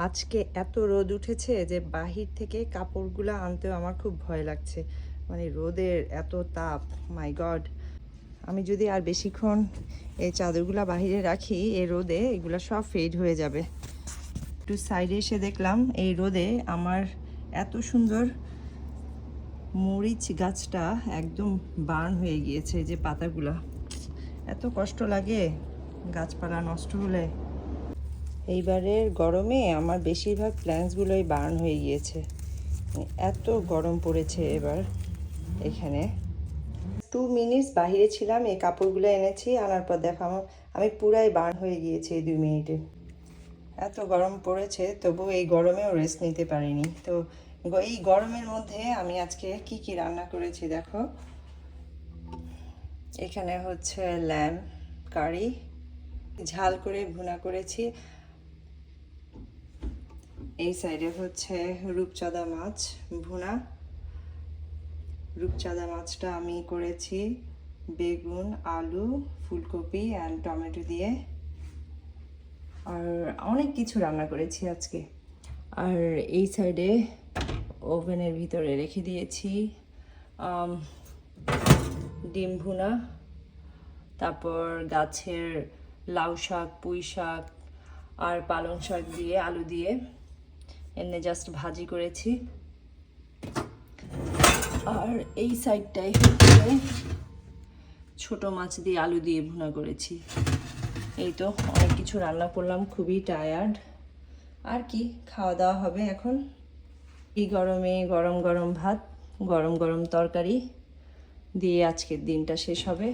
আজকে এত রোদ উঠেছে যে বাহির থেকে কাপড়গুলো আনতেও আমার খুব ভয় লাগছে। মানে রোদের এত তাপ, মাই গড। আমি যদি আর বেশিক্ষণ এই চাদরগুলো বাহিরে রাখি এই রোদে, এগুলো সব ফেড হয়ে যাবে। একটু সাইডে এসে দেখলাম এই রোদে আমার এত সুন্দর মরিচ গাছটা একদম বার্ন হয়ে গিয়েছে। যে পাতাগুলা, এত কষ্ট লাগে গাছপালা নষ্ট হলে। এইবারের গরমে আমার বেশিরভাগ প্ল্যান্টসগুলোই বার্ন হয়ে গিয়েছে। এত গরম পড়েছে এবার এখানে। 2 মিনিটস বাইরে ছিলাম, এই কাপড়গুলো এনেছি, আনার পর দেখো আমি পুরাই বার্ন হয়ে গিয়েছি এই 2 মিনিটে। এত গরম পড়েছে, তবু এই গরমেও রেস্ট নিতে পারিনি। তো এই গরমের মধ্যে আমি আজকে কি কি রান্না করেছি দেখো। এখানে হচ্ছে ল্যাম্ব কারি, ঝাল করে ভুনা করেছি। এই সাইডে হচ্ছে রূপচাঁদা মাছ ভুনা। রূপচাঁদা মাছটা আমি করেছি বেগুন, আলু, ফুলকপি অ্যান্ড টমেটো দিয়ে। আর অনেক কিছু রান্না করেছি আজকে। আর এই সাইডে ওভেনের ভিতরে রেখে দিয়েছি ডিম ভুনা, তারপর গাছের লাউ শাক, পুঁই শাক আর পালং শাক দিয়ে আলু দিয়ে এনে জাস্ট ভাজি করেছি। আর এই সাইডটাই হচ্ছে ছোট মাছ দিয়ে আলু দিয়ে ভুনা করেছি। এই তো অনেক কিছু রান্না করলাম, খুবই টায়ার্ড। আর কি খাওয়া দাওয়া হবে এখন। এই গরমে গরম গরম ভাত, গরম গরম তরকারি দিয়ে আজকের দিনটা শেষ হবে।